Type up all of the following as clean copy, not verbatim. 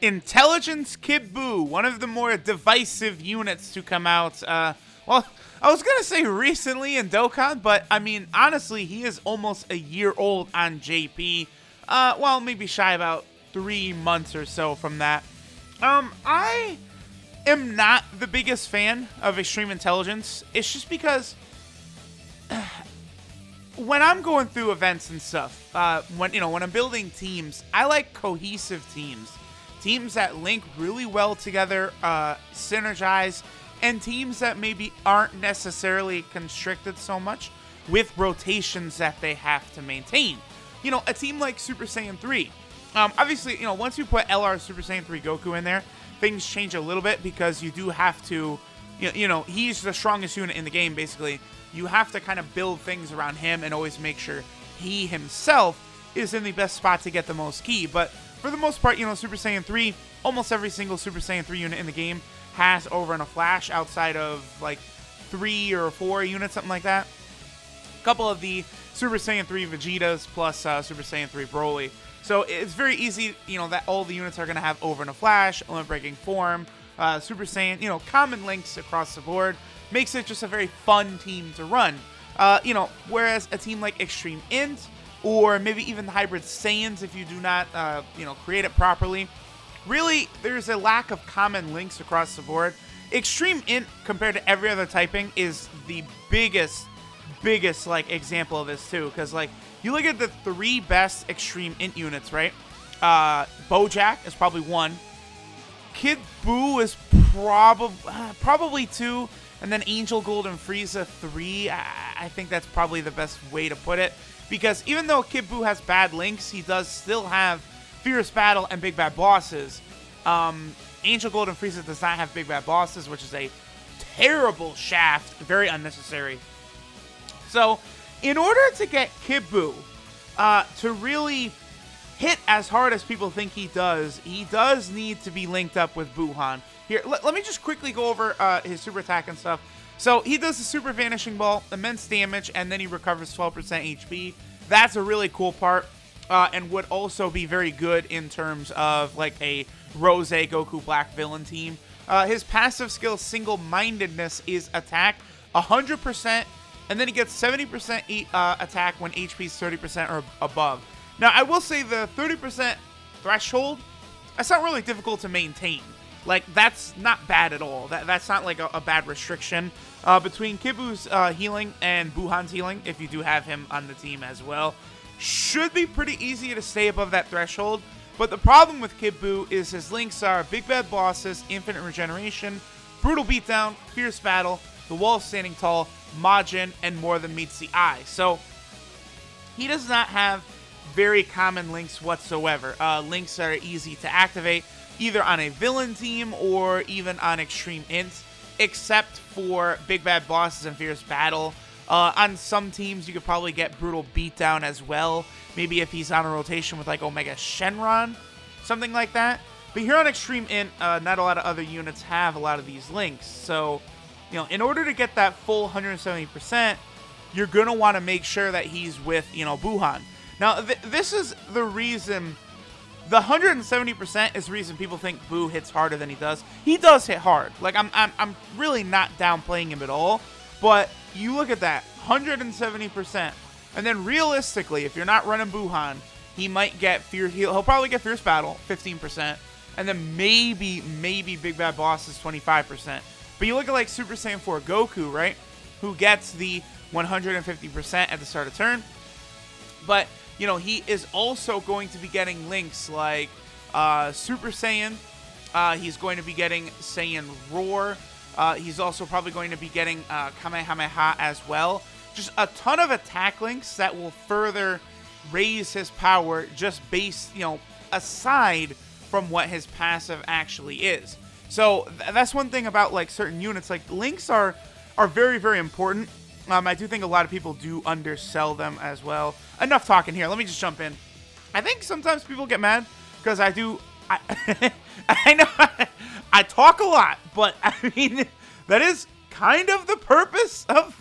Intelligence Kid Buu, one of the more divisive units to come out, well, I was going to say recently in Dokkan, but I mean, honestly, he is almost a year old on JP. Well, maybe shy about 3 months or so from that. I am not the biggest fan of Extreme Intelligence. It's just because when I'm going through events and stuff, when I'm building teams, I like cohesive teams. Teams that link really well together, synergize, and teams that maybe aren't necessarily constricted so much with rotations that they have to maintain. A team like Super Saiyan 3. Obviously, once you put LR Super Saiyan 3 Goku in there, things change a little bit because you do have to, he's the strongest unit in the game, basically. You have to kind of build things around him and always make sure he himself is in the best spot to get the most ki. But for the most part, Super Saiyan 3, almost every single Super Saiyan 3 unit in the game has over and a flash outside of like 3 or 4 units, something like that. A couple of the Super Saiyan 3 Vegetas plus Super Saiyan 3 Broly. So it's very easy, that all the units are going to have over and a flash, element breaking form, Super Saiyan, common links across the board. Makes it just a very fun team to run. Whereas a team like Extreme Int, or maybe even the Hybrid Saiyans, if you do not, create it properly, really, there's a lack of common links across the board. Extreme Int, compared to every other typing, is the biggest, example of this, too. Because, you look at the 3 best Extreme Int units, right? Bojack is probably 1. Kid Buu is probably 2. And then Angel Gold and Frieza 3. I think that's probably the best way to put it. Because even though Kid Buu has bad links, he does still have Fierce Battle and Big Bad Bosses. Angel Gold and Frieza does not have Big Bad Bosses, which is a terrible shaft. Very unnecessary. So, in order to get Kid Buu to really hit as hard as people think he does need to be linked up with Buuhan. Here, let me just quickly go over his super attack and stuff. So, he does the Super Vanishing Ball, immense damage, and then he recovers 12% HP. That's a really cool part, and would also be very good in terms of, a Rose Goku Black villain team. His passive skill, Single-Mindedness, is attack 100%, and then he gets 70% attack when HP is 30% or above. Now, I will say the 30% threshold, that's not really difficult to maintain. That's not bad at all. That's not a bad restriction. Between Kid Buu's healing and Buuhan's healing, if you do have him on the team as well, should be pretty easy to stay above that threshold. But the problem with Kid Buu is his links are Big Bad Bosses, Infinite Regeneration, Brutal Beatdown, Fierce Battle, The Wall Standing Tall, Majin, and More Than Meets the Eye. So, he does not have very common links whatsoever. Links that are easy to activate, either on a villain team or even on Extreme Int, except for Big Bad Bosses and Fierce Battle. On some teams, you could probably get Brutal Beatdown as well. Maybe if he's on a rotation with Omega Shenron, something like that. But here on Extreme Int, not a lot of other units have a lot of these links. So, in order to get that full 170%, you're going to want to make sure that he's with, Buuhan. Now, this is the reason. The 170% is the reason people think Buu hits harder than he does. He does hit hard. I'm really not downplaying him at all. But you look at that, 170%. And then realistically, if you're not running Buuhan, he might get he'll probably get Fierce Battle, 15%. And then maybe Big Bad Boss is 25%. But you look at Super Saiyan 4 Goku, right? Who gets the 150% at the start of turn. But he is also going to be getting links like Super Saiyan. He's going to be getting Saiyan Roar. He's also probably going to be getting Kamehameha as well. Just a ton of attack links that will further raise his power just based, aside from what his passive actually is. So that's one thing about certain units. Links are very, very important. I do think a lot of people do undersell them as well. Enough talking here. Let me just jump in. I think sometimes people get mad because I know I talk a lot, but I mean, that is kind of the purpose of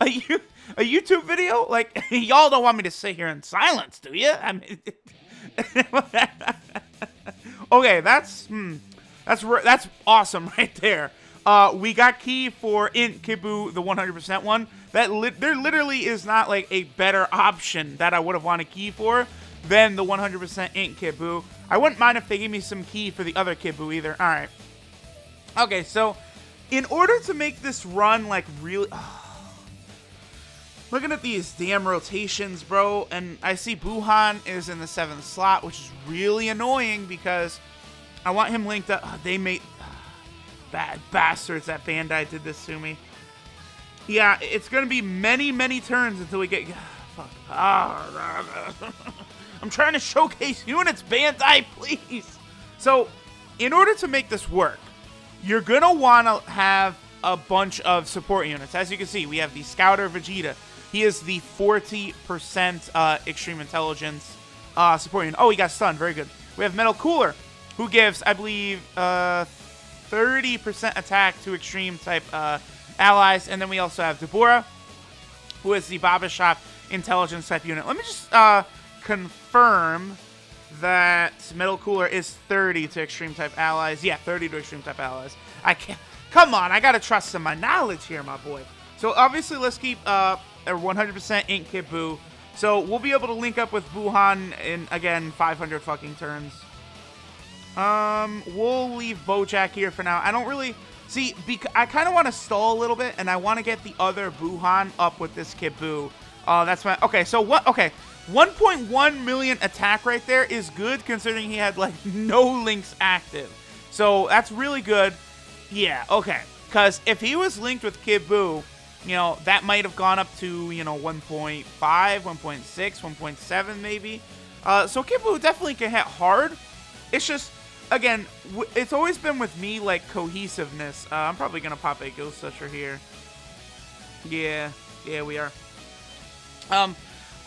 a YouTube video. Y'all don't want me to sit here in silence, do you? I mean, Okay, that's awesome right there. We got key for INT Kid Buu, the 100% one. There literally is not like a better option that I would have wanted key for than the 100% INT Kid Buu. I wouldn't mind if they gave me some key for the other Kid Buu either. All right. Okay, so in order to make this run like really, looking at these damn rotations, bro, and I see Buuhan is in the 7th slot, which is really annoying because I want him linked up. They made bad bastards that Bandai did this to me. Yeah, it's gonna be many, many turns until we get. Fuck. I'm trying to showcase units, Bandai, please. So, in order to make this work, you're gonna want to have a bunch of support units. As you can see, we have the Scouter Vegeta. He is the 40% Extreme Intelligence support unit. Oh, he got stunned. Very good. We have Metal Cooler, who gives, I believe, 30% attack to Extreme type allies. And then we also have Deborah, who is the Baba Shop Intelligence type unit. Let me just confirm that Metal Cooler is 30 to Extreme type allies. Yeah, 30 to Extreme type allies. I can't. Come on, I gotta trust in my knowledge here, my boy. So obviously, let's keep a 100% INT Kid Buu. So we'll be able to link up with Buuhan in, again, 500 fucking turns. We'll leave Bojack here for now. I don't really see. I kind of want to stall a little bit, and I want to get the other Buuhan up with this Kid Buu. That's my okay. So what? Okay, 1.1 million attack right there is good considering he had like no links active. So that's really good. Yeah. Okay. Because if he was linked with Kid Buu, you know, that might have gone up to, you know, 1.5, 1.6, 1.7 maybe. So Kid Buu definitely can hit hard. It's just, again, it's always been with me, like, cohesiveness. I'm probably going to pop a Ghost Toucher here. Yeah, we are.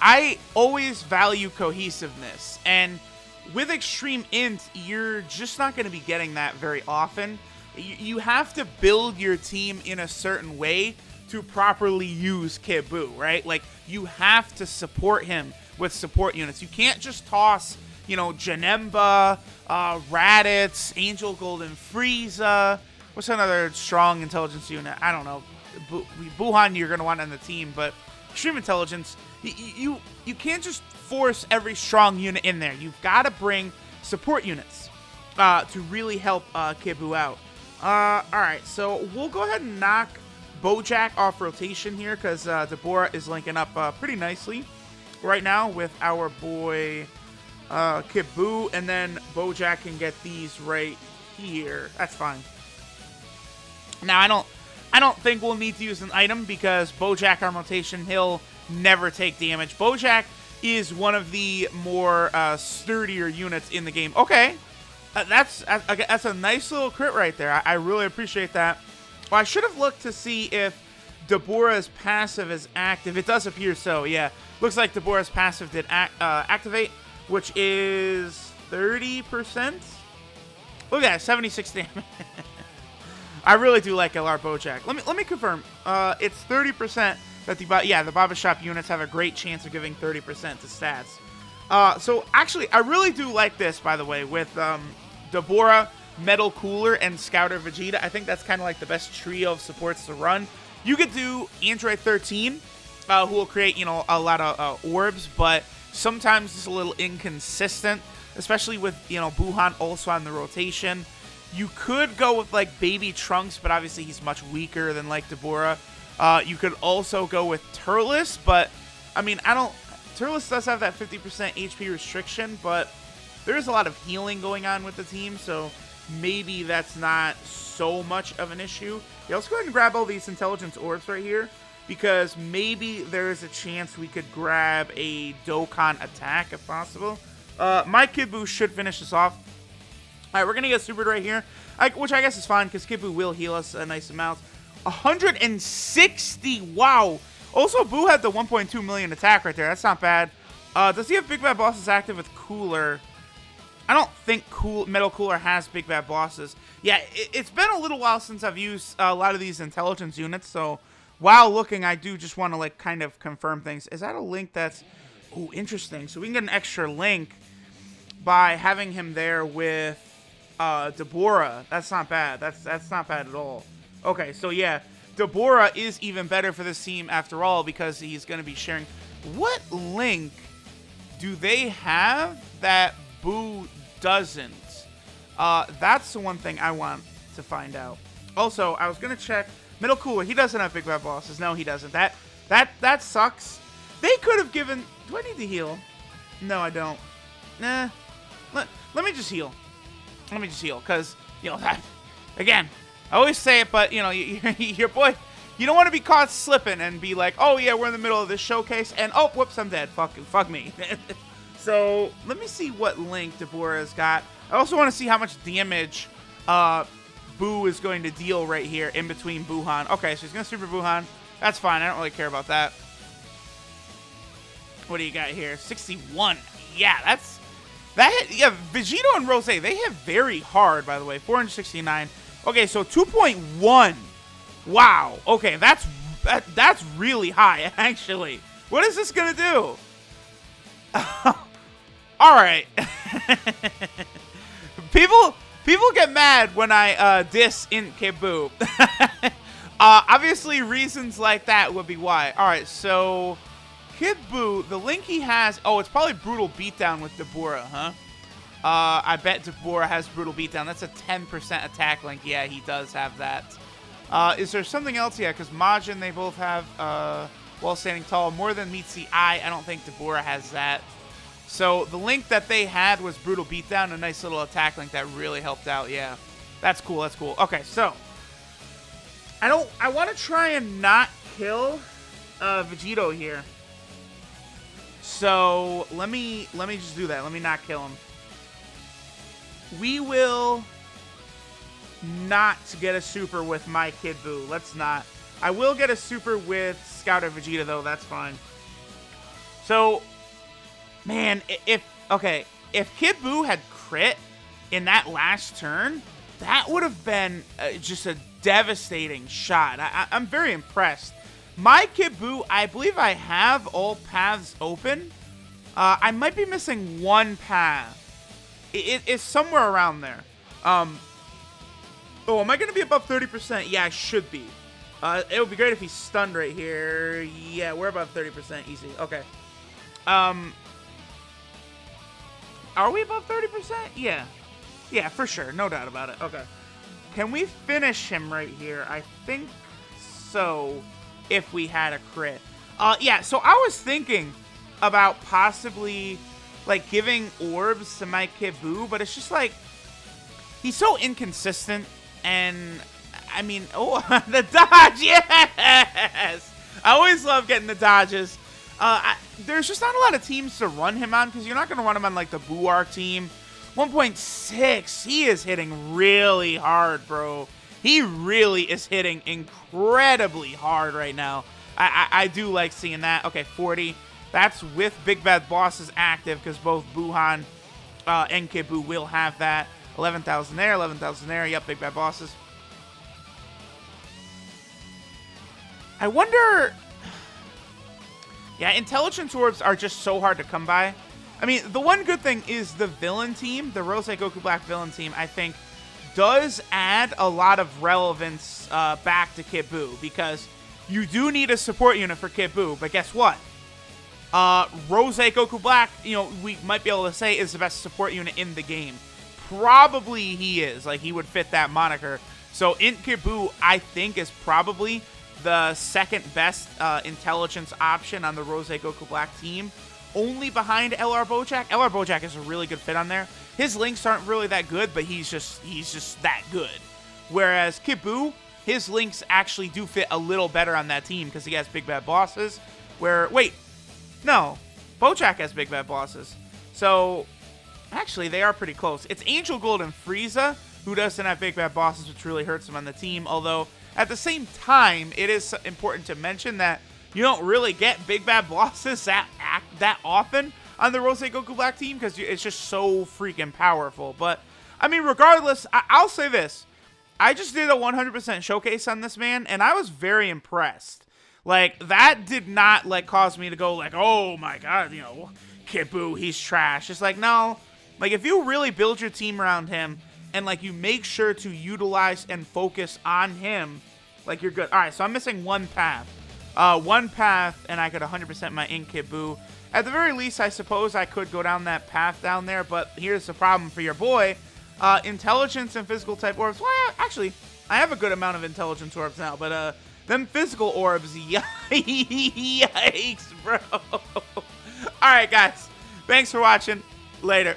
I always value cohesiveness. And with Extreme Int, you're just not going to be getting that very often. You have to build your team in a certain way to properly use Kid Buu, right? Like, you have to support him with support units. You can't just toss, you know, Janemba, Raditz, Angel Golden Frieza. What's another strong intelligence unit? I don't know. Buuhan you're going to want on the team, but Extreme Intelligence, you can't just force every strong unit in there. You've got to bring support units to really help Kid Buu out. Alright, so we'll go ahead and knock Bojack off rotation here because Deborah is linking up pretty nicely right now with our boy Kid Buu, and then Bojack can get these right here. That's fine. Now I don't think we'll need to use an item because Bojack on rotation, he'll never take damage. Bojack is one of the more sturdier units in the game. Okay, that's a nice little crit right there. I really appreciate that. Well, I should have looked to see if Deborah's passive is active. It does appear so, yeah. Looks like Deborah's passive did activate, which is 30%. Look at that, 76 damage. I really do like LR Bojack. Let me confirm. It's 30% that the Baba Shop units have a great chance of giving 30% to stats. So actually, I really do like this, by the way, with Deborah, Metal Cooler, and Scouter Vegeta. I think that's kind of like the best trio of supports to run. You could do Android 13, who will create, you know, a lot of orbs, but sometimes it's a little inconsistent, especially with, you know, Buuhan also on the rotation. You could go with, like, Baby Trunks, but obviously he's much weaker than, like, Deborah. You could also go with Turles, but, I mean, Turles does have that 50% HP restriction, but there is a lot of healing going on with the team, so maybe that's not so much of an issue. Yeah, let's go ahead and grab all these intelligence orbs right here, because maybe there is a chance we could grab a Dokkan attack if possible. My Kid Buu should finish this off. All right, we're going to get supered right here, which I guess is fine because Kid Buu will heal us a nice amount. 160, wow. Also, Buu had the 1.2 million attack right there. That's not bad. Does he have Big Bad Bosses active with Cooler? I don't think Metal Cooler has Big Bad Bosses. Yeah, it's been a little while since I've used a lot of these intelligence units, so while looking, I do just want to, like, kind of confirm things. Is that a link that's... Ooh, interesting. So we can get an extra link by having him there with Deborah. That's not bad. That's not bad at all. Okay, so yeah, Deborah is even better for this team after all because he's going to be sharing. What link do they have that Buu doesn't? That's the one thing I want to find out. Also, I was going to check Middle Cooler. He doesn't have Big Bad Bosses. No, he doesn't. That sucks. They could have given... Do I need to heal? No, I don't. Nah. Let me just heal. Let me just heal, because, you know, that... Again, I always say it, but, you know, your boy... You don't want to be caught slipping and be like, oh, yeah, we're in the middle of this showcase, and, oh, whoops, I'm dead. Fuck me. So, let me see what link Deborah's got. I also want to see how much damage Buu is going to deal right here in between Buuhan. Okay, so he's going to Super Buuhan. That's fine. I don't really care about that. What do you got here? 61. Yeah, that's... Yeah, Vegito and Rose, they hit very hard, by the way. 469. Okay, so 2.1. Wow. Okay, that's really high, actually. What is this going to do? All right. People get mad when I diss INT Kid Buu. Obviously, reasons like that would be why. All right, so Kid Buu, the link he has... Oh, it's probably Brutal Beatdown with Deborah, huh? I bet Deborah has Brutal Beatdown. That's a 10% attack link. Yeah, he does have that. Is there something else? Yeah, because Majin, they both have While Standing Tall. More Than Meets the Eye. I don't think Deborah has that. So the link that they had was Brutal Beatdown, a nice little attack link that really helped out. Yeah, that's cool. That's cool. Okay, so I want to try and not kill Vegito here. So let me just do that. Let me not kill him. We will not get a super with my Kid Buu. Let's not. I will get a super with Scouter Vegeta though. That's fine. So, man, if Kid Buu had crit in that last turn, that would have been just a devastating shot. I'm very impressed. My Kid Buu, I believe I have all paths open. I might be missing one path. It's somewhere around there. Oh, am I going to be above 30%? Yeah, I should be. It would be great if he's stunned right here. Yeah, we're above 30%. Easy. Okay. Are we above 30%? Yeah. Yeah, for sure. No doubt about it. Okay. Can we finish him right here? I think so, if we had a crit. Yeah, so I was thinking about possibly, like, giving orbs to my Kid Buu, but it's just, like, he's so inconsistent, and, I mean, oh, the dodge, yes! I always love getting the dodges. There's just not a lot of teams to run him on, because you're not going to run him on, like, the Buu team. 1.6, he is hitting really hard, bro. He really is hitting incredibly hard right now. I do like seeing that. Okay, 40. That's with Big Bad Bosses active, because both Buuhan and Kid Buu will have that. 11,000 there, 11,000 there. Yep, Big Bad Bosses. I wonder... Yeah, intelligence orbs are just so hard to come by. I mean, the one good thing is the villain team, the Rose Goku Black villain team, I think, does add a lot of relevance back to Kid Buu, because you do need a support unit for Kid Buu, but guess what? Rose Goku Black, you know, we might be able to say is the best support unit in the game. Probably he is. Like, he would fit that moniker. So, INT Kid Buu, I think, is probably the second best intelligence option on the Rose Goku Black team. Only behind LR Bojack. LR Bojack is a really good fit on there. His links aren't really that good, but he's just that good. Whereas Kid Buu, his links actually do fit a little better on that team because he has Big Bad Bosses. Wait, no, Bojack has Big Bad Bosses. So, actually, they are pretty close. It's Angel Gold and Frieza who doesn't have Big Bad Bosses, which really hurts him on the team. Although, at the same time, it is important to mention that you don't really get Big Bad Bosses that often on the Rose Goku Black team because it's just so freaking powerful. But, I mean, regardless, I'll say this. I just did a 100% showcase on this man, and I was very impressed. Like, that did not, like, cause me to go, like, oh, my God, you know, Kid Buu, he's trash. It's like, no. Like, if you really build your team around him, and like you make sure to utilize and focus on him, like you're good. All right, so I'm missing one path. One path, and I could 100% my INT Kid Buu. At the very least, I suppose I could go down that path down there, but here's the problem for your boy. Intelligence and physical type orbs. Well, actually, I have a good amount of intelligence orbs now, but them physical orbs, yikes, bro. All right, guys. Thanks for watching. Later.